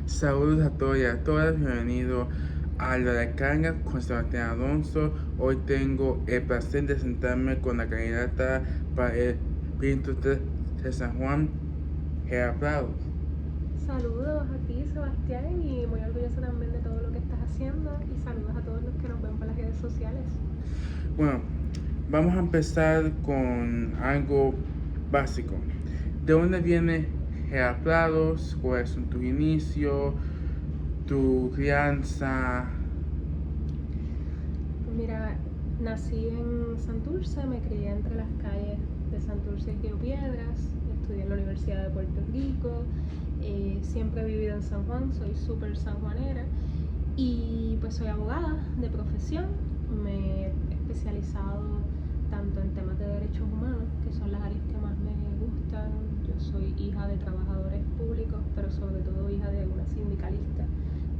Saludos a todos y a todas, bienvenidos a La Descarga con Sebastián Alonso. Hoy tengo el placer de sentarme con la candidata para el Distrito de San Juan, Gea Prados. Saludos a ti, Sebastián, y muy orgullosa también de todo lo que estás haciendo, y saludos a todos los que nos ven por las redes sociales. Bueno, vamos a empezar con algo básico. ¿De dónde viene Gea Prados? ¿Cuáles son tus inicios, tu crianza? Mira, nací en Santurce, me crié entre las calles de Santurce y Río Piedras, estudié en la Universidad de Puerto Rico, siempre he vivido en San Juan, soy súper sanjuanera y pues soy abogada de profesión. Me he especializado tanto en temas de derechos humanos, que son las áreas que más me gustan. Yo soy hija de trabajadores públicos, pero sobre todo hija de una sindicalista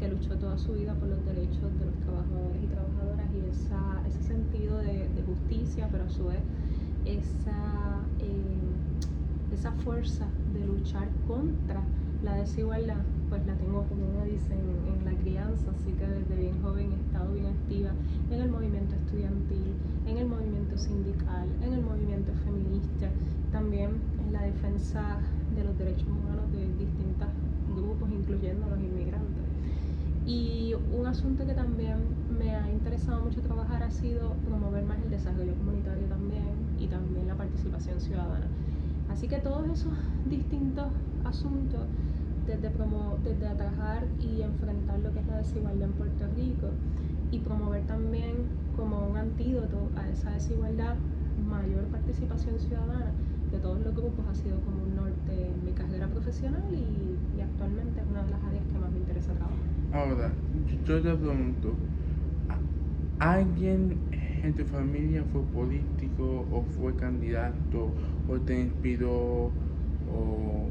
que luchó toda su vida por los derechos de los trabajadores y trabajadoras, y ese sentido de justicia, pero a su vez esa fuerza de luchar contra la desigualdad, pues la tengo, como uno dice, en la crianza. Así que desde bien joven he estado bien activa en el movimiento estudiantil, en el movimiento sindical, en el movimiento feminista, también en la defensa de los derechos humanos de distintos grupos, incluyendo a los inmigrantes. Y un asunto que también me ha interesado mucho trabajar ha sido promover más el desarrollo comunitario también, y también la participación ciudadana. Así que todos esos distintos asuntos, desde atajar y enfrentar lo que es la desigualdad en Puerto Rico, y promover también como un antídoto a esa desigualdad mayor participación ciudadana de todos los grupos, ha sido como un norte en mi carrera profesional, y actualmente es una de las áreas que más me interesa trabajar. Ahora, yo te pregunto, ¿alguien en tu familia fue político o fue candidato o te inspiró o...?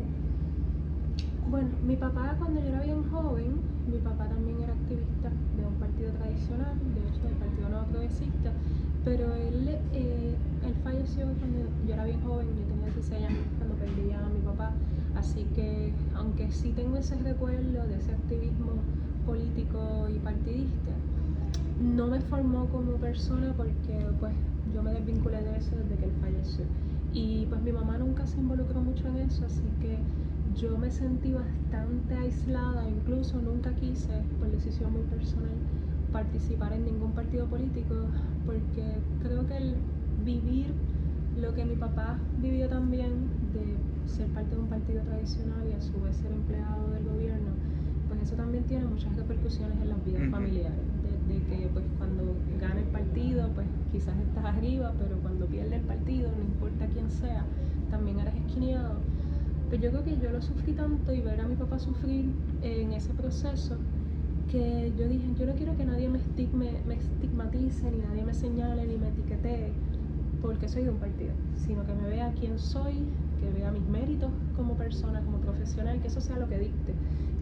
Bueno, mi papá, cuando yo era bien joven, mi papá también era activista de un partido tradicional, de hecho del Partido Nuevo Progresista, pero él falleció cuando yo era bien joven. Yo tenía 16 años cuando perdí a mi papá, así que aunque sí tengo ese recuerdo de ese activismo político y partidista, no me formó como persona, porque pues yo me desvinculé de eso desde que él falleció, y pues mi mamá nunca se involucró mucho en eso, así que yo me sentí bastante aislada. Incluso nunca quise, por decisión muy personal, participar en ningún partido político, porque creo que el vivir lo que mi papá vivió también, de ser parte de un partido tradicional y a su vez ser empleado del gobierno, pues eso también tiene muchas repercusiones en las vidas familiares. De que pues cuando gana el partido, pues quizás estás arriba, pero cuando pierde el partido, no importa quién sea, también eres esquineado. Pero yo creo que yo lo sufrí tanto, y ver a mi papá sufrir en ese proceso, que yo dije, yo no quiero que nadie me estigmatice, ni nadie me señale, ni me etiquetee porque soy de un partido, sino que me vea quién soy, que vea mis méritos como persona, como profesional, que eso sea lo que dicte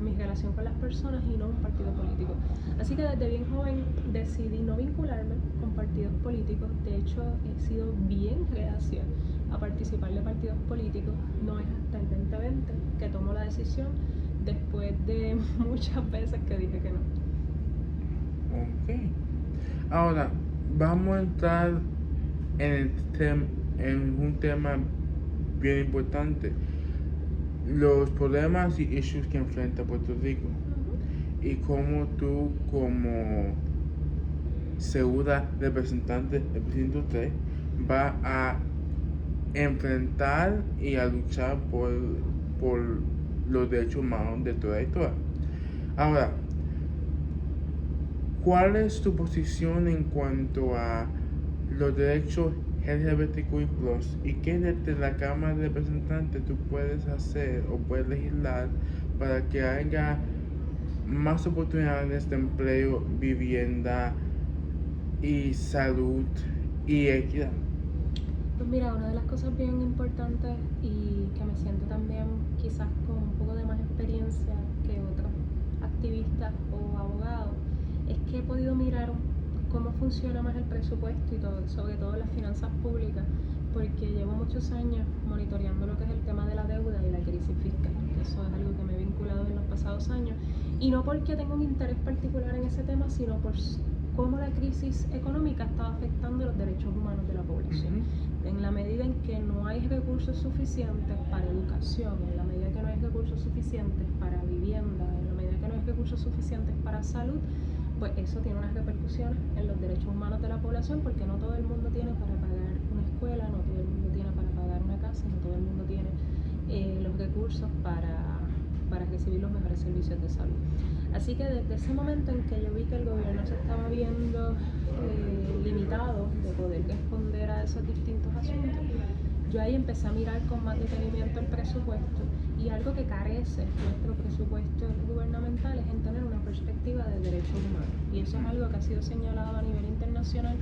mi relación con las personas, y no un partido político. Así que desde bien joven decidí no vincularme con partidos políticos. De hecho, he sido bien reacia a participar de partidos políticos. No es hasta el 2020 que tomo la decisión, después de muchas veces que dije que no. Ok. Ahora, vamos a entrar en un tema bien importante: los problemas y issues que enfrenta Puerto Rico, y cómo tú, como segura representante del presidente, usted va a enfrentar y a luchar por los derechos humanos de toda y toda. Ahora, ¿cuál es tu posición en cuanto a los derechos LGBTQI+, y qué desde la Cámara de Representantes tú puedes hacer o puedes legislar para que haya más oportunidades de empleo, vivienda y salud y equidad? Pues mira, una de las cosas bien importantes, y que me siento también quizás con un poco de más experiencia que otros activistas o abogados, es que he podido mirar cómo funciona más el presupuesto y todo, sobre todo las finanzas públicas, porque llevo muchos años monitoreando lo que es el tema de la deuda y la crisis fiscal, que eso es algo que me he vinculado en los pasados años, Y no porque tenga un interés particular en ese tema, sino por cómo la crisis económica está afectando los derechos humanos de la población. En la medida en que no hay recursos suficientes para educación, en la medida que no hay recursos suficientes para vivienda, en la medida que no hay recursos suficientes para salud, pues eso tiene unas repercusiones en los derechos humanos de la población, porque no todo el mundo tiene para pagar una escuela, no todo el mundo tiene para pagar una casa, no todo el mundo tiene los recursos para recibir los mejores servicios de salud. Así que desde ese momento en que yo vi que el gobierno se estaba viendo limitado de poder responder a esos distintos asuntos, yo ahí empecé a mirar con más detenimiento el presupuesto, y algo que carece nuestro presupuesto gubernamental es en tener una perspectiva de derechos humanos, y eso es algo que ha sido señalado a nivel internacional,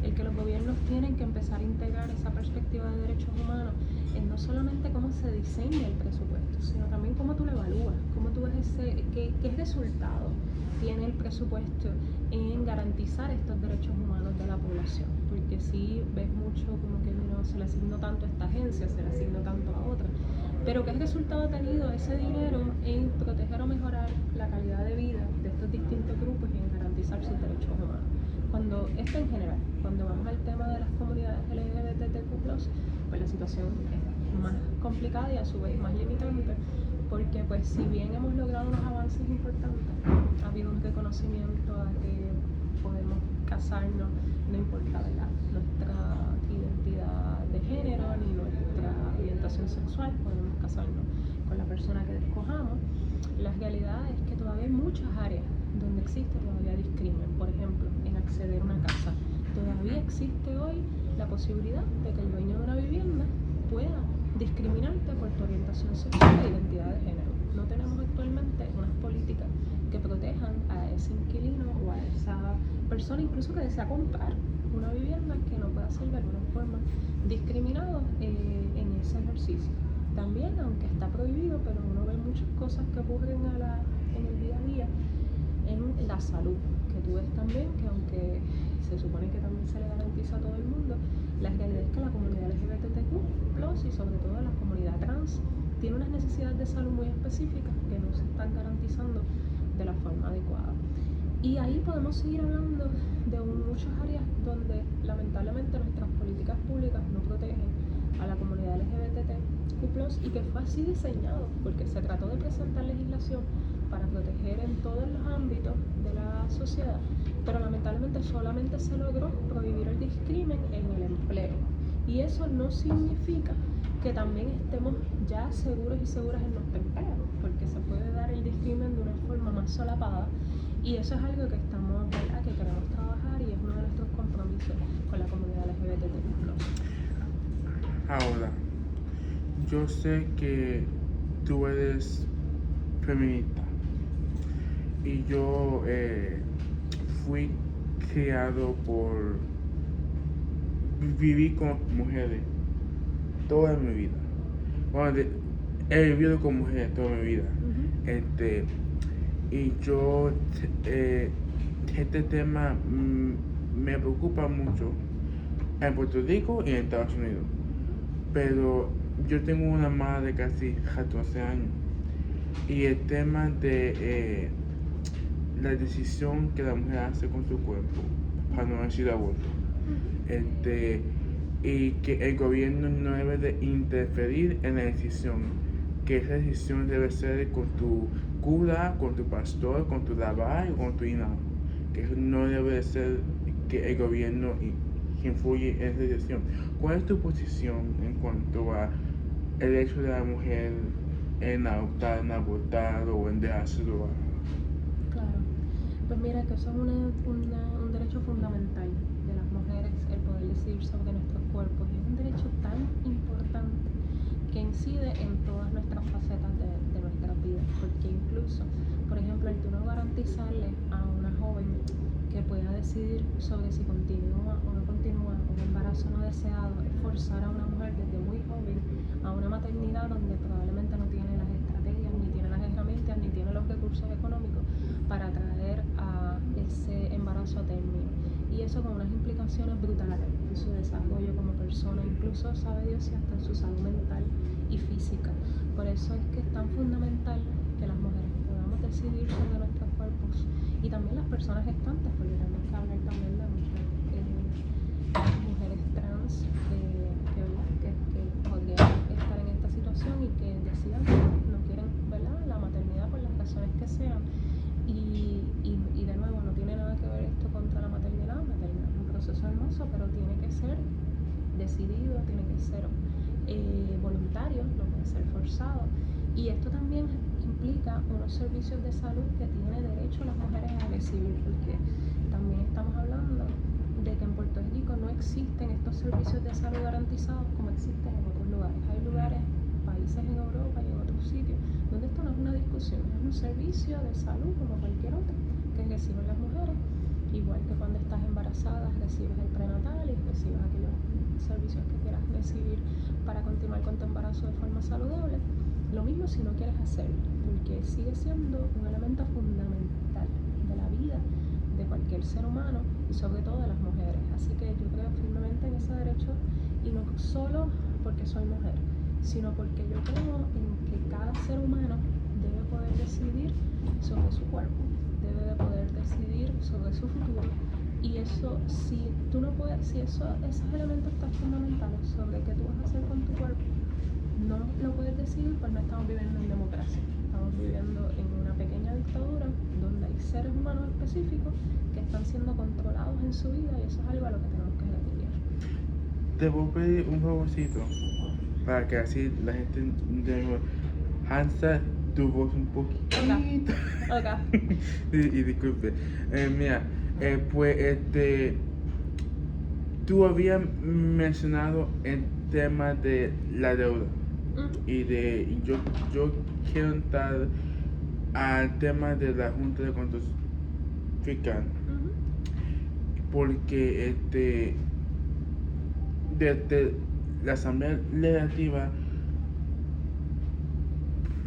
el que los gobiernos tienen que empezar a integrar esa perspectiva de derechos humanos en no solamente cómo se diseña el presupuesto, sino también cómo tú lo evalúas, cómo tú ves qué resultado tiene el presupuesto en garantizar estos derechos humanos de la población, porque si ves mucho como que no se le asignó tanto a esta agencia, se le asignó tanto a otra, pero ¿qué resultado ha tenido ese dinero en proteger o mejorar la calidad de vida de estos distintos grupos y en garantizar sus derechos humanos? Cuando esto en general, cuando vamos al tema de las comunidades LGBTQ+, pues la situación es más complicada y a su vez más limitante, porque pues si bien hemos logrado unos avances importantes, ha habido un reconocimiento a que podemos casarnos, no importa, ¿verdad?, nuestra identidad de género ni nuestra orientación sexual, podemos casarnos con la persona que escojamos. La realidad es que todavía hay muchas áreas donde existe todavía discrimen. Por ejemplo, en acceder a una casa, todavía existe hoy la posibilidad de que el dueño de una vivienda pueda discriminarte por tu orientación sexual e identidad de género. No tenemos actualmente unas políticas que protejan a ese inquilino o a esa persona incluso que desea comprar una vivienda, que no pueda ser de alguna forma discriminado en ese ejercicio. También, aunque está prohibido, pero uno ve muchas cosas que ocurren en el día a día en la salud, que tú ves también que aunque se supone que también se le garantiza a todo el mundo, la realidad es que la comunidad LGBTQ+, y sobre todo la comunidad trans, tiene unas necesidades de salud muy específicas que no se están garantizando de la forma adecuada. Y ahí podemos seguir hablando de muchas áreas donde lamentablemente nuestras políticas públicas no protegen a la comunidad LGBTQ+, y que fue así diseñado, porque se trató de presentar legislación para proteger en todos los ámbitos de la sociedad, pero lamentablemente solamente se logró prohibir el discrimen en el empleo. Y eso no significa que también estemos ya seguros y seguras en nuestro empleo, porque se puede dar el discrimen de una forma más solapada, y eso es algo que estamos, ¿verdad?, que queremos trabajar, y es uno de nuestros compromisos con la comunidad LGBTQ+. Ahora, yo sé que tú eres feminista y yo fui criado viví con mujeres toda mi vida. Bueno, he vivido con mujeres toda mi vida. Y yo, este tema me preocupa mucho en Puerto Rico y en Estados Unidos. Pero yo tengo una madre de casi 14 años, y el tema de la decisión que la mujer hace con su cuerpo, para no decir aborto, y que el gobierno no debe de interferir en la decisión, que esa decisión debe ser con tu cura, con tu pastor, con tu rabbi o con tu imam, que no debe de ser que el gobierno influye en esa decisión. ¿Cuál es tu posición en cuanto a el hecho de la mujer en adoptar, en abortar o en dejárselo? Claro, pues mira que eso es un derecho fundamental de las mujeres, el poder decidir sobre nuestros cuerpos, y es un derecho tan importante que incide en todas nuestras facetas de nuestras vidas, porque incluso, por ejemplo, el tú no garantizarle a una joven que pueda decidir sobre si continúa o no continúa un embarazo no deseado, es forzar a una mujer desde muy joven a una maternidad donde probablemente no tiene las estrategias, ni tiene las herramientas, ni tiene los recursos económicos para traer a ese embarazo a término. Y eso con unas implicaciones brutales en su desarrollo como persona, incluso sabe Dios si hasta en su salud mental y física. Por eso es que es tan fundamental que las mujeres podamos decidir sobre nuestro y también las personas gestantes, porque tenemos que hablar también de muchas mujeres trans que podrían estar en esta situación y que decidan que no quieren, ¿verdad?, la maternidad por las razones que sean. Y de nuevo, no tiene nada que ver esto contra la maternidad. La maternidad es un proceso hermoso, pero tiene que ser decidido, tiene que ser voluntario, no puede ser forzado. Y esto también implica unos servicios de salud que tienen derecho las mujeres a recibir, porque también estamos hablando de que en Puerto Rico no existen estos servicios de salud garantizados como existen en otros lugares. Hay lugares, países en Europa y en otros sitios, donde esto no es una discusión, es un servicio de salud como cualquier otro que reciben las mujeres, igual que cuando estás embarazada recibes el prenatal y recibes aquellos servicios que quieras recibir para continuar con tu embarazo de forma saludable. Lo mismo si no quieres hacerlo, porque sigue siendo un elemento fundamental de la vida de cualquier ser humano y sobre todo de las mujeres. Así que yo creo firmemente en ese derecho, y no solo porque soy mujer, sino porque yo creo en que cada ser humano debe poder decidir sobre su cuerpo, debe de poder decidir sobre su futuro. Y eso, si esos elementos tan fundamentales sobre qué tú vas a hacer con tu cuerpo no lo puedes decidir, pues no estamos viviendo en democracia. Estamos viviendo en una pequeña dictadura donde hay seres humanos específicos que están siendo controlados en su vida, y eso es algo a lo que tenemos que repudiar. Te voy a pedir un favorcito para que así la gente alza tu voz un poquito. Okay. y disculpe. Mira, pues tú habías mencionado el tema de la deuda. Y yo quiero entrar al tema de la Junta de Control Fiscal, porque desde la Asamblea Legislativa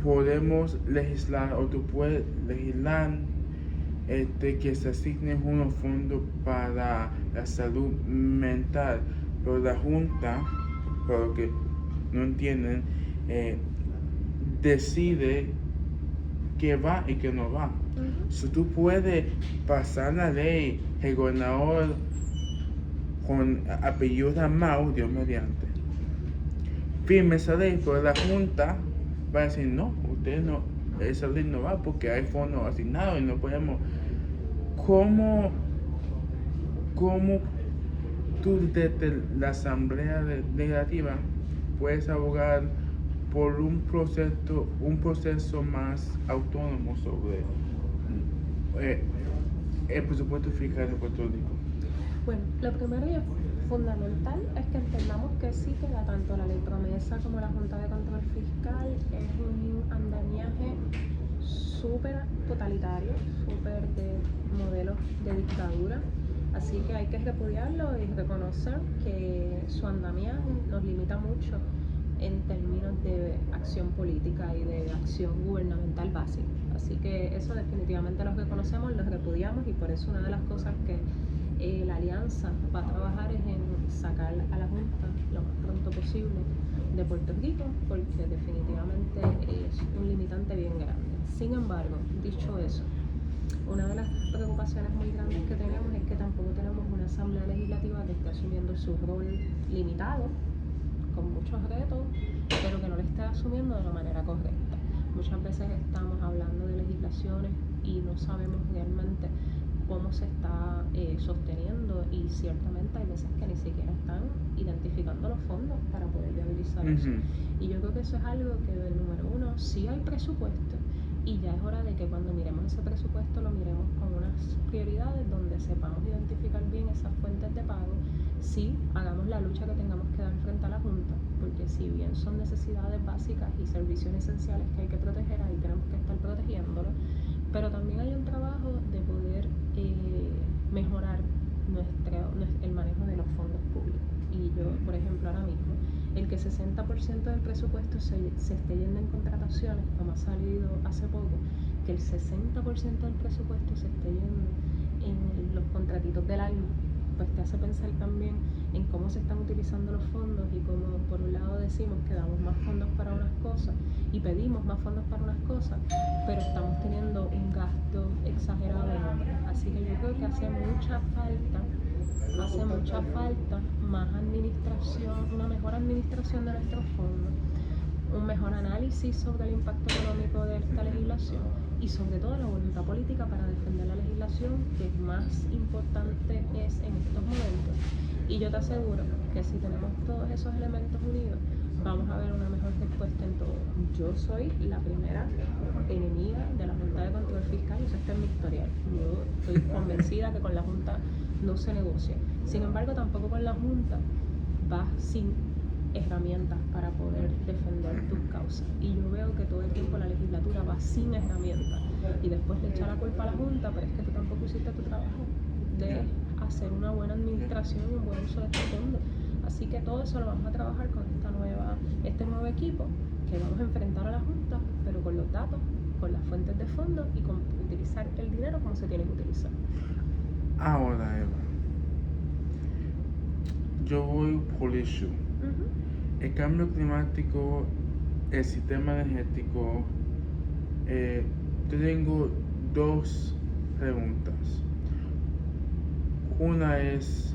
podemos legislar, o tú puedes legislar que se asignen unos fondos para la salud mental, pero la Junta, por lo que no entienden, decide que va y que no va. Si tú puedes pasar la ley, el gobernador con apellido Mau, Dios mediante, firme esa ley, pero la Junta va a decir no, usted no, esa ley no va porque hay fondos asignados y no podemos. ¿Cómo tú desde la Asamblea Legislativa puedes abogar por un proceso más autónomo sobre el presupuesto fiscal de Puerto Rico? Bueno, lo primero y fundamental es que entendamos que sí, que tanto la ley promesa como la Junta de Control Fiscal es un andamiaje súper totalitario, súper de modelos de dictadura. Así que hay que repudiarlo y reconocer que su andamiaje nos limita mucho en términos de acción política y de acción gubernamental básica. Así que eso definitivamente lo reconocemos, lo repudiamos, y por eso una de las cosas que la alianza va a trabajar es en sacar a la Junta lo más pronto posible de Puerto Rico, porque definitivamente es un limitante bien grande. Sin embargo, dicho eso, una de las preocupaciones muy grandes que tenemos es que tampoco tenemos una Asamblea Legislativa que esté asumiendo su rol limitado, con muchos retos, pero que no lo esté asumiendo de la manera correcta. Muchas veces estamos hablando de legislaciones y no sabemos realmente cómo se está sosteniendo, y ciertamente hay veces que ni siquiera están identificando los fondos para poder viabilizar eso. Y yo creo que eso es algo que, número uno, sí hay presupuesto, y ya es hora de que cuando miremos ese presupuesto lo miremos con unas prioridades donde sepamos identificar bien esas fuentes de pago. Sí, hagamos la lucha que tengamos que dar frente a la Junta, porque si bien son necesidades básicas y servicios esenciales que hay que proteger, ahí tenemos que estar protegiéndolo, pero también hay un trabajo de poder mejorar el manejo de los fondos públicos. Y yo, por ejemplo, ahora mismo, el que 60% del presupuesto se esté yendo en contrataciones, como ha salido hace poco, que el 60% del presupuesto se esté yendo en los contratitos del alma, pues te hace pensar también en cómo se están utilizando los fondos, y cómo por un lado decimos que damos más fondos para unas cosas y pedimos más fondos para unas cosas, pero estamos teniendo un gasto exagerado en otras. creo que hace mucha falta más administración, una mejor administración de nuestros fondos, un mejor análisis sobre el impacto económico de esta legislación y sobre todo la voluntad política para defender la legislación, que más importante es en estos momentos. Y yo te aseguro que si tenemos todos esos elementos unidos, vamos a ver una mejor respuesta en todo. Yo soy la primera enemiga de la Junta de Control Fiscal, y eso está en mi historial. Yo estoy convencida que con la Junta no se negocia. Sin embargo, tampoco con la Junta vas sin herramientas para poder defender tus causas. Y yo veo que todo el tiempo la legislatura va sin herramientas. Y después le echa la culpa a la Junta, pero es que tú tampoco hiciste tu trabajo de hacer una buena administración y un buen uso de este fondo. Así que todo eso lo vamos a trabajar con este nuevo equipo, que vamos a enfrentar a la Junta, pero con los datos, con las fuentes de fondos y con utilizar el dinero como se tiene que utilizar. Ahora, Eva, yo voy por issue. El cambio climático, el sistema energético. Yo tengo dos preguntas. Una es,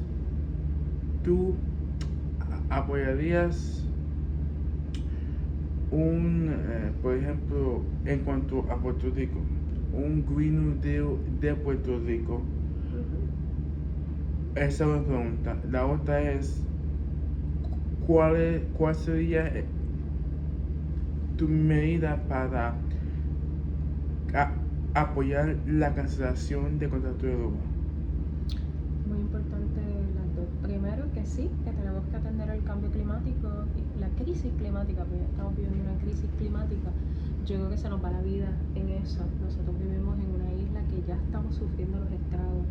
¿tú apoyarías por ejemplo, en cuanto a Puerto Rico, un Green New Deal de Puerto Rico? Esa es una pregunta. La otra es, ¿cuál sería tu medida para apoyar la cancelación de contrato de deuda? Muy importante las dos. Primero, que sí, que tenemos que atender el cambio climático, la crisis climática, porque estamos viviendo una crisis climática. Yo creo que se nos va la vida en eso. Nosotros vivimos en una isla que ya estamos sufriendo los estragos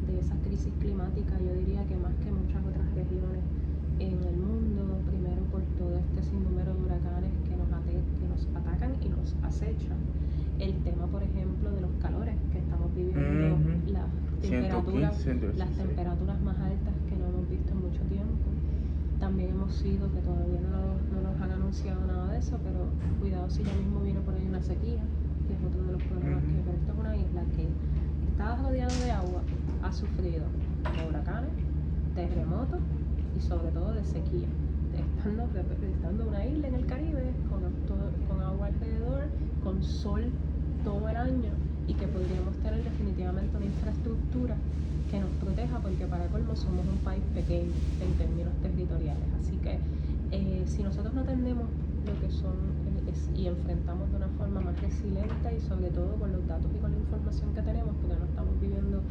de esa crisis climática. Yo diría que más que muchas otras regiones en el mundo, primero por todo este sinnúmero de huracanes que nos atacan y nos acechan. El tema, por ejemplo, de los calores que estamos viviendo, las temperaturas más altas que no hemos visto en mucho tiempo. También hemos sido, que todavía no nos han anunciado nada de eso, pero cuidado si ya mismo viene por ahí una sequía, que es otro de los problemas que, pero esto es una isla que está rodeada de agua, ha sufrido de huracanes, terremotos y sobre todo de sequía. Estando una isla en el Caribe, con agua alrededor, con sol todo el año, y que podríamos tener definitivamente una infraestructura que nos proteja, porque para colmo somos un país pequeño en términos territoriales. Así que si nosotros no atendemos lo que son y enfrentamos de una forma más resiliente, y sobre todo con los datos y con la información que tenemos, porque no estamos viviendo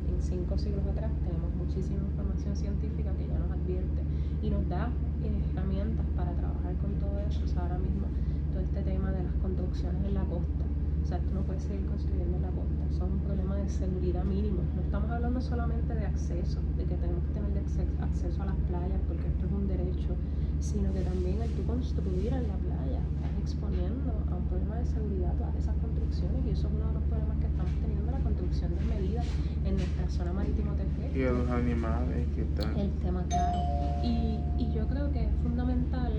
en 5 siglos atrás, tenemos muchísima información científica que ya nos advierte y nos da herramientas para trabajar con todo eso. O sea, ahora mismo todo este tema de las construcciones en la costa, o sea, tú no puedes seguir construyendo en la costa, son un problema de seguridad mínimo. No estamos hablando solamente de acceso, de que tenemos que tener acceso a las playas porque esto es un derecho, sino que también el tú construir en la playa estás exponiendo a un problema de seguridad todas esas construcciones, y eso es uno de los problemas que estamos teniendo, la construcción desmedida en nuestra zona marítimo terrestre. Y a los animales que están. El tema, claro. Y yo creo que es fundamental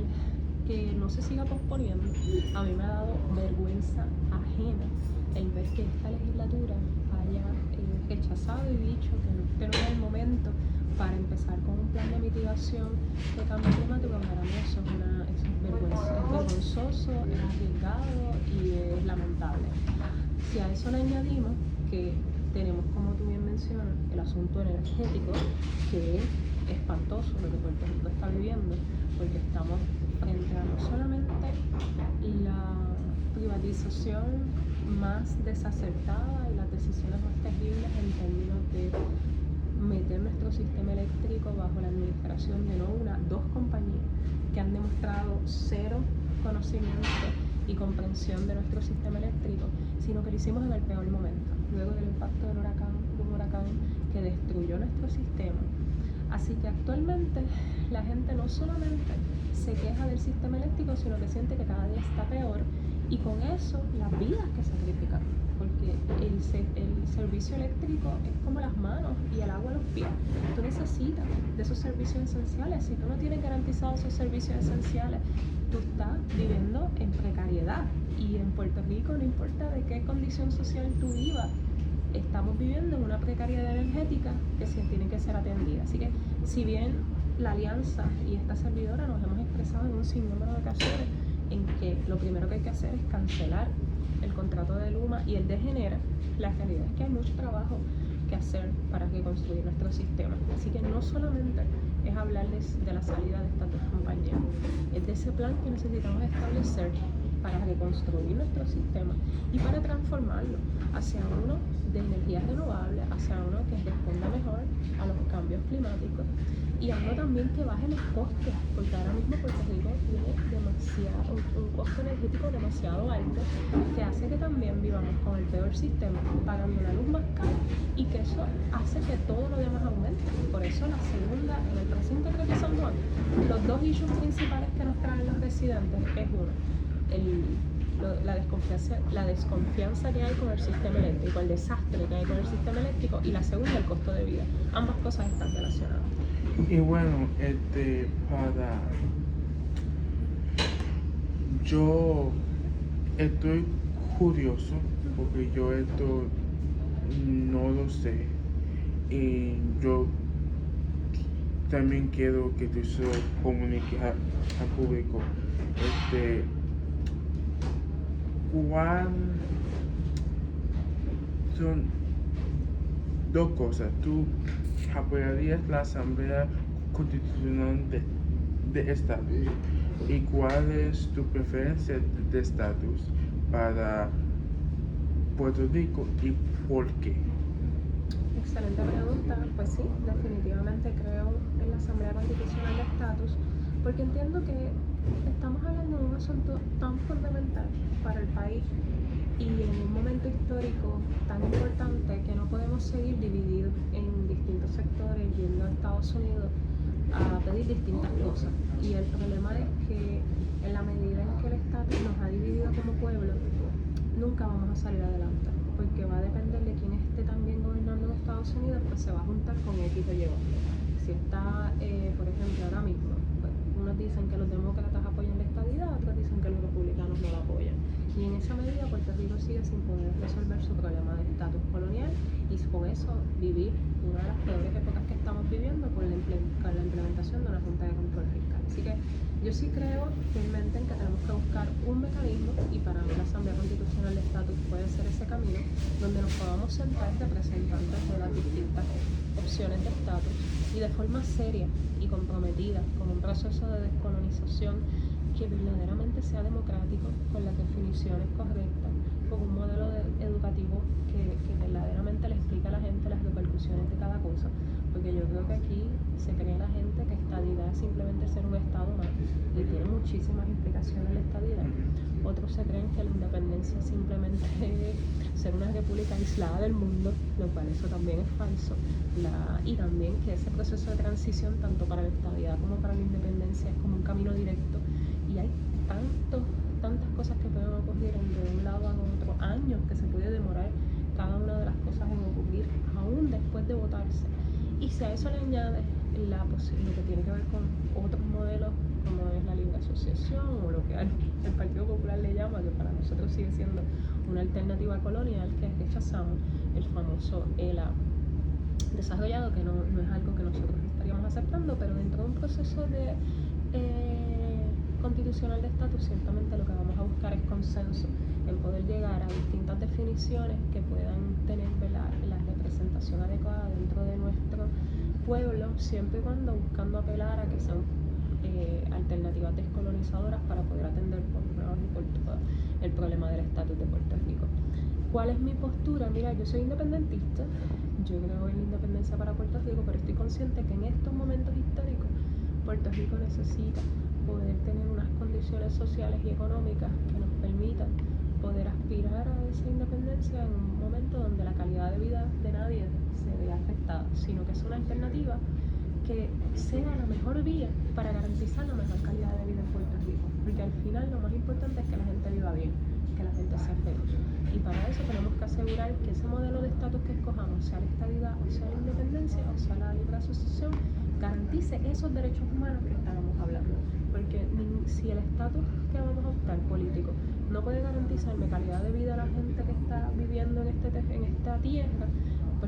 que no se siga posponiendo. A mí me ha dado vergüenza ajena el ver que esta legislatura haya rechazado y dicho que no es el momento para empezar con un plan de mitigación de cambio climático. Para mí eso es vergonzoso, es arriesgado y es lamentable. Si a eso le añadimos que tenemos, como tú bien mencionas, el asunto energético, que es espantoso lo que Puerto Rico está viviendo, porque estamos frente a no solamente la privatización más desacertada y las decisiones más terribles en términos de meter nuestro sistema eléctrico bajo la administración de dos compañías que han demostrado cero conocimiento y comprensión de nuestro sistema eléctrico, sino que lo hicimos en el peor momento, luego del impacto de un huracán que destruyó nuestro sistema. Así que actualmente la gente no solamente se queja del sistema eléctrico, sino que siente que cada día está peor, y con eso las vidas que sacrifican, porque el servicio eléctrico es como las manos y el agua a los pies. Tú necesitas de esos servicios esenciales. Si tú no tienes garantizados esos servicios esenciales, tú estás viviendo en precariedad. Y en Puerto Rico, no importa de qué condición social tú vivas, está estamos viviendo en una precariedad energética que se tiene que ser atendida. Así que, si bien la alianza y esta servidora nos hemos expresado en un sinnúmero de ocasiones en que lo primero que hay que hacer es cancelar el contrato de Luma y el de Genera, la realidad es que hay mucho trabajo que hacer para reconstruir nuestro sistema. Así que no solamente es hablarles de la salida de estas dos compañías, es de ese plan que necesitamos establecer para reconstruir nuestro sistema y para transformarlo hacia uno de energías renovables, hacia uno que responda mejor a los cambios climáticos y algo también que baje los costes, porque ahora mismo Puerto Rico tiene un costo energético demasiado alto que hace que también vivamos con el peor sistema, pagando la luz más cara, y que eso hace que todo lo demás aumente. Por eso la segunda, en el precinto de San Juan, los dos issues principales que nos traen los residentes es uno, la desconfianza que hay con el sistema eléctrico, el desastre que hay con el sistema eléctrico, y la segunda, el costo de vida. Ambas cosas están relacionadas. Y bueno, yo estoy curioso porque yo esto no lo sé, y yo también quiero que tú se lo comuniques al público. ¿Cuál son dos cosas? ¿Tú apoyarías la Asamblea Constitucional de estatus? ¿Y cuál es tu preferencia de estatus para Puerto Rico y por qué? Excelente pregunta. Pues sí, definitivamente creo en la Asamblea Constitucional de Estatus, porque entiendo que estamos hablando de un asunto tan fundamental para el país y en un momento histórico tan importante que no podemos seguir divididos en distintos sectores yendo a Estados Unidos a pedir distintas cosas. Y el problema es que en la medida en que el estatus nos ha dividido como pueblo, nunca vamos a salir adelante, porque va a depender de quién esté también gobernando en Estados Unidos, pues se va a juntar con X o Y. Si está, por ejemplo, ahora mismo, pues, unos dicen que los demócratas apoyan la estadidad, otros dicen que los republicanos no la apoyan. Y en esa medida Puerto Rico sigue sin poder resolver su problema de estatus colonial y con eso vivir una de las peores épocas que estamos viviendo con la implementación de una Junta de Control Fiscal. Así que yo sí creo firmemente en que tenemos que buscar un mecanismo, y para mí la Asamblea Constitucional de Estatus puede ser ese camino, donde nos podamos sentar representantes de las distintas opciones de estatus y de forma seria y comprometida con un proceso de descolonización que verdaderamente sea democrático, con las definiciones correctas, con un modelo educativo que verdaderamente le explique a la gente las repercusiones de cada cosa, porque yo creo que aquí se cree la gente que estadidad es simplemente ser un estado más, y tiene muchísimas implicaciones la estadidad. Otros se creen que la independencia es simplemente ser una república aislada del mundo, lo cual eso también es falso, y también que ese proceso de transición tanto para la estadidad como para la independencia es como un camino directo, y hay tantas cosas que pueden ocurrir de un lado a otro, años que se puede demorar cada una de las cosas en ocurrir, aún después de votarse. Y si a eso le añades lo que tiene que ver con otros modelos, como es la libre asociación o lo que el Partido Popular le llama, que para nosotros sigue siendo una alternativa colonial, que es rechazamos el famoso ELA desarrollado, que no es algo que nosotros estaríamos aceptando, pero dentro de un proceso de constitucional de estatus, ciertamente lo que vamos a buscar es consenso en poder llegar a distintas definiciones que puedan tener la representación adecuada dentro de nuestro pueblo, siempre y cuando buscando apelar a que sean alternativas descolonizadoras para poder atender por una vez y por todas el problema del estatus de Puerto Rico. ¿Cuál es mi postura? Mira, yo soy independentista, yo creo en la independencia para Puerto Rico, pero estoy consciente que en estos momentos históricos Puerto Rico necesita poder tener unas condiciones sociales y económicas que nos permitan poder aspirar a esa independencia en un momento donde la calidad de vida de nadie se vea afectada, sino que es una alternativa que sea la mejor vía para garantizar la mejor calidad de vida en Puerto Rico, porque al final lo más importante es que la gente viva bien, que la gente sea feliz, y para eso tenemos que asegurar que ese modelo de estatus que escojamos, sea la estabilidad o sea la independencia o sea la libre asociación, garantice esos derechos humanos que estábamos hablando, porque si el estatus que vamos a optar político no puede garantizarme calidad de vida a la gente que está viviendo en esta tierra,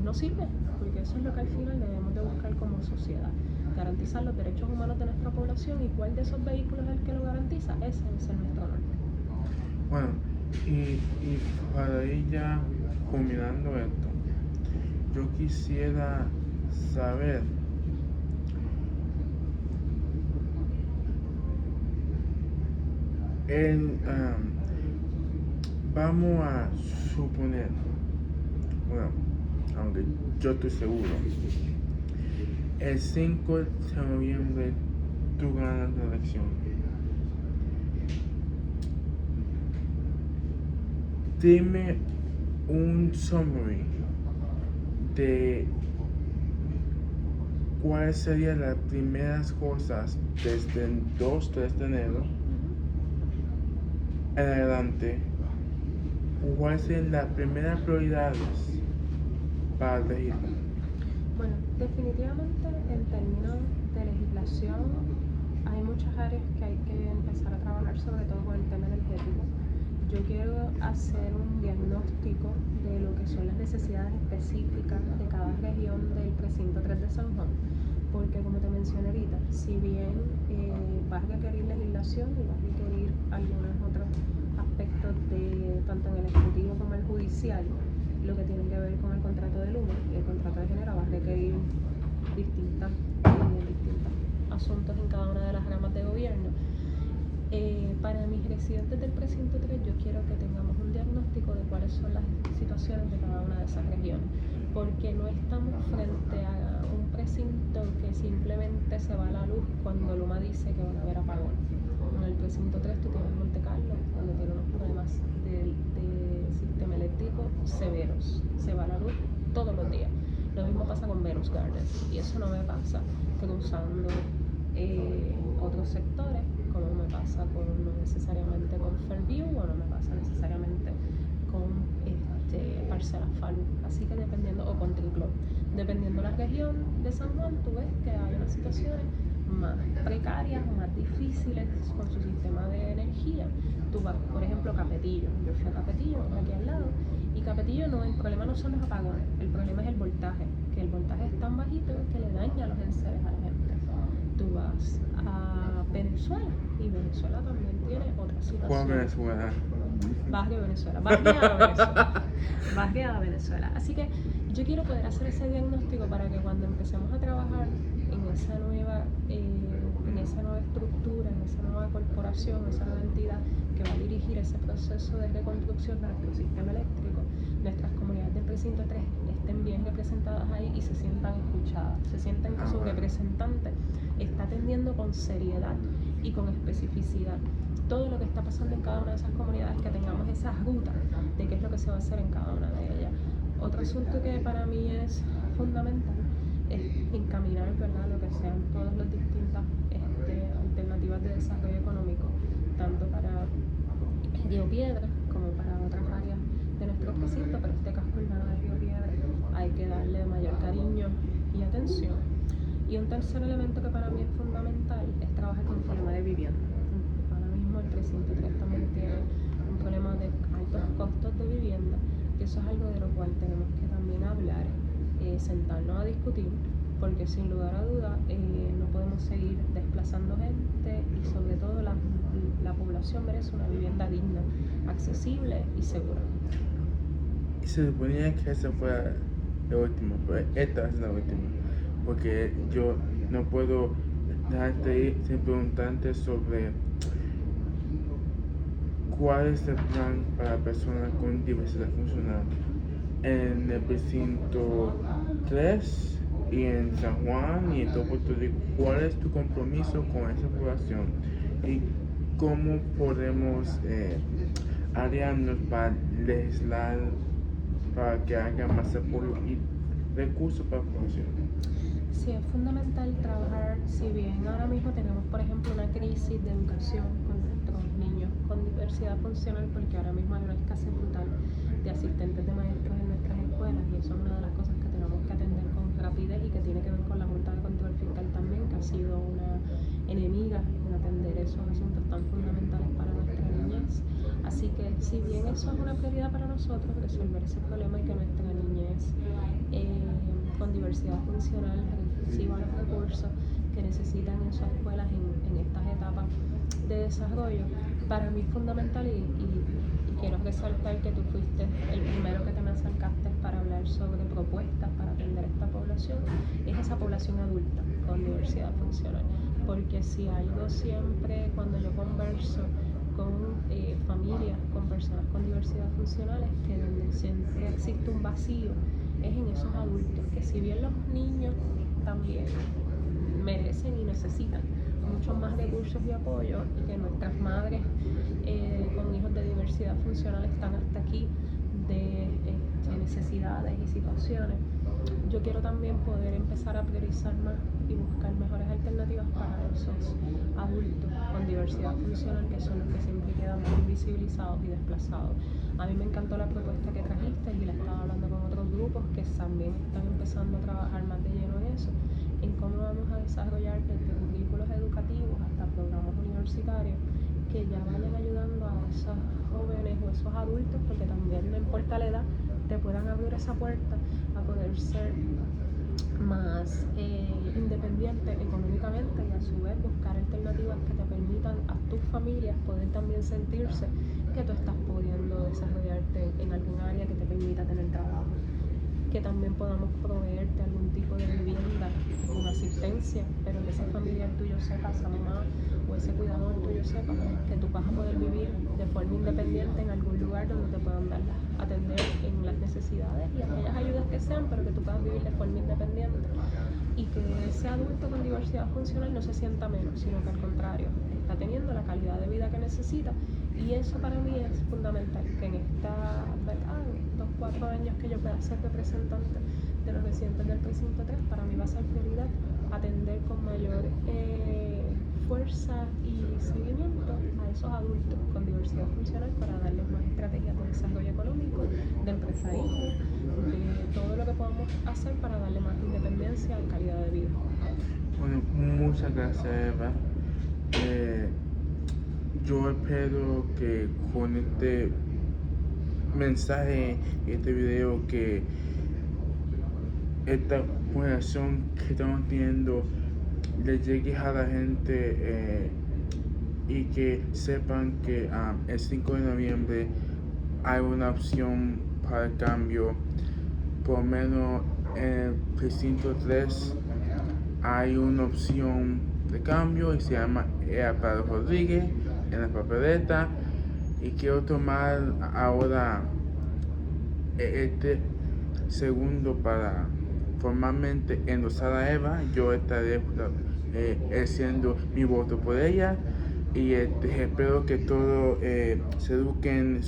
pues no sirve, porque eso es lo que al final debemos de buscar como sociedad, garantizar los derechos humanos de nuestra población, y cuál de esos vehículos es el que lo garantiza, ese es el nuestro norte. Bueno, y para ir ya culminando esto, yo quisiera saber vamos a suponer, bueno, aunque yo estoy seguro, el 5 de noviembre tú ganas la elección. Dime un summary de cuáles serían las primeras cosas desde el 2-3 de enero en adelante. ¿Cuáles serían las primeras prioridades para elegir? Bueno, definitivamente en términos de legislación hay muchas áreas que hay que empezar a trabajar, sobre todo con el tema energético. Yo quiero hacer un diagnóstico de lo que son las necesidades específicas de cada región del precinto 3 de San Juan, porque como te mencioné ahorita, si bien vas a requerir legislación y vas a requerir algunos otros aspectos de tanto en el ejecutivo como el judicial, lo que tiene que ver con el contrato de luma y el contrato de género va a requerir distintos asuntos en cada una de las ramas de gobierno. Para mis residentes del precinto 3 yo quiero que tengamos un diagnóstico de cuáles son las situaciones de cada una de esas regiones, porque no estamos frente a un precinto que simplemente se va a la luz cuando Luma dice que van a haber apagones. En el precinto 3 tú tienes Monte Carlo, donde tiene unos problemas de sistema eléctrico severos, se va a la luz todos los días. Lo mismo pasa con Venus Gardens, y eso no me pasa cruzando otros sectores, como me pasa no necesariamente con Fairview, o no me pasa necesariamente con Parcela Falu, así que dependiendo, o con Triclón, dependiendo de la región de San Juan, tú ves que hay unas situaciones más precarias o más difíciles con su sistema de energía. Tú vas, por ejemplo, Capetillo. Yo fui a Capetillo, aquí al lado, y Capetillo el problema no son los apagones, el problema es el voltaje, que el voltaje es tan bajito que le daña los enseres a la gente. Tú vas a Venezuela, y Venezuela también tiene otra situación. ¿Cuál Venezuela? Vas a Venezuela. Así que yo quiero poder hacer ese diagnóstico para que cuando empecemos a trabajar en esa nueva estructura, en esa nueva corporación, esa nueva entidad que va a dirigir ese proceso de reconstrucción de nuestro sistema eléctrico, nuestras comunidades del precinto 3 estén bien representadas ahí y se sientan escuchadas, se sientan que su representante está atendiendo con seriedad y con especificidad todo lo que está pasando en cada una de esas comunidades, que tengamos esas rutas de qué es lo que se va a hacer en cada una de ellas. Otro asunto que para mí es fundamental es encaminar, ¿verdad?, lo que sean todas las distintas alternativas de desarrollo económico, tanto para Río Piedra como para otras áreas de nuestro precinto, pero este casco urbano de Río Piedra hay que darle mayor cariño y atención. Y un tercer elemento que para mí es fundamental es trabajar con el problema de vivienda. Ahora mismo el precinto 3 también tiene un problema de altos costos de vivienda, y eso es algo de lo cual tenemos que también hablar, sentarnos a discutir, porque sin lugar a duda no podemos seguir desplazando gente, y sobre todo la población merece una vivienda digna, accesible y segura. Y se suponía que esa fuera la última, pero esta es la última, porque yo no puedo dejarte ir sin preguntarte sobre cuál es el plan para personas con diversidad funcional en el precinto 3 y en San Juan y en todo Puerto Rico. ¿Cuál es tu compromiso con esa población y cómo podemos aliarnos para legislar para que haya más apoyo y recursos para la población? Sí, es fundamental trabajar, si bien ahora mismo tenemos, por ejemplo, una crisis de educación con nuestros niños con diversidad funcional, porque ahora mismo hay una escasez brutal de asistentes de maestros en nuestras escuelas, y eso es una de las cosas que tenemos que atender con rapidez, y que tiene que ver con la Junta de Control Fiscal también, que ha sido una enemiga en atender esos asuntos tan fundamentales para nuestra niñez. Así que si bien eso es una prioridad para nosotros, resolver ese problema y que nuestra niñez diversidad funcional reciba los recursos que necesitan en sus escuelas en estas etapas de desarrollo. Para mí es fundamental y quiero resaltar que tú fuiste el primero que te me acercaste para hablar sobre propuestas para atender a esta población, es esa población adulta con diversidad funcional. Porque si algo siempre, cuando yo converso con familias, con personas con diversidad funcional, es que donde siempre existe un vacío es en esos adultos, que si bien los niños también merecen y necesitan muchos más recursos y apoyo, y que nuestras madres con hijos de diversidad funcional están hasta aquí de necesidades y situaciones, yo quiero también poder empezar a priorizar más y buscar mejores alternativas para esos adultos con diversidad funcional, que son los que siempre quedan muy invisibilizados y desplazados. A mí me encantó la propuesta que trajiste y la estaba hablando con otros grupos que también están empezando a trabajar más de lleno en eso, en cómo vamos a desarrollar desde currículos educativos hasta programas universitarios que ya vayan ayudando a esos jóvenes o esos adultos, porque también no importa la edad, te puedan abrir esa puerta a poder ser más independiente económicamente y a su vez buscar alternativas que te permitan a tus familias poder también sentirse que tú estás pudiendo desarrollarte en algún área que te permita tener trabajo, que también podamos proveerte algún tipo de vivienda con asistencia, pero que ese familiar tuyo sepa, esa mamá o ese cuidador tuyo sepa que tú vas a poder vivir de forma independiente en algún lugar donde te puedan atender en las necesidades y aquellas ayudas que sean, pero que tú puedas vivir de forma independiente y que ese adulto con diversidad funcional no se sienta menos, sino que al contrario, está teniendo la calidad de vida que necesita. Y eso para mí es fundamental, que en esta, ¿verdad?, 4 años que yo pueda ser representante de los residentes del precinto 3, para mí va a ser prioridad atender con mayor fuerza y seguimiento a esos adultos con diversidad funcional para darles más estrategias de desarrollo económico, de empresarismo, de todo lo que podamos hacer para darle más independencia y calidad de vida. Bueno, muchas gracias, Eva. Yo espero que con este mensaje, este video, que esta conversación que estamos teniendo le llegue a la gente y que sepan que el 5 de noviembre hay una opción para el cambio. Por lo menos en el precinto 3 hay una opción de cambio y se llama Pedro Rodríguez en la papeleta, y quiero tomar ahora este segundo para formalmente endosar a Eva. Yo estaré haciendo mi voto por ella y espero que todos se eduquen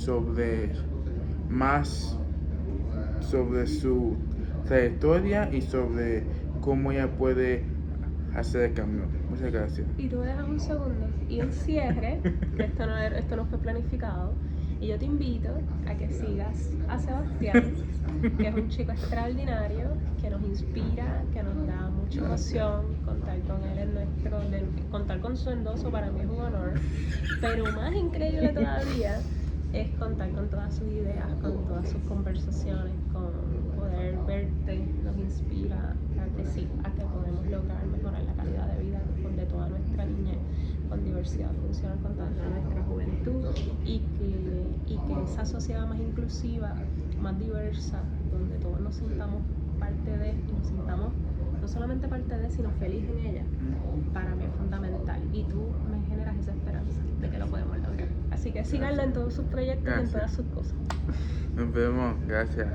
más sobre su trayectoria y sobre cómo ella puede hacer el cambio. Muchas gracias. Y tú me dejas un segundo y un cierre, que esto no fue planificado, y yo te invito a que sigas a Sebastián, que es un chico extraordinario, que nos inspira, que nos da mucha emoción. Contar con él contar con su endoso para mí es un honor, pero más increíble todavía es contar con todas sus ideas, con todas sus conversaciones, con poder verte, nos inspira a que sí, a que podemos lograr mejorar la calidad de vida de toda nuestra niñez con diversidad funcional, con toda nuestra juventud, y que esa sociedad más inclusiva, más diversa, donde todos nos sintamos parte de y nos sintamos no solamente parte de, sino feliz en ella, para mí es fundamental, y tú me generas esa esperanza de que lo podemos lograr. Así que síganlo en todos sus proyectos y en todas sus cosas. Nos vemos, gracias.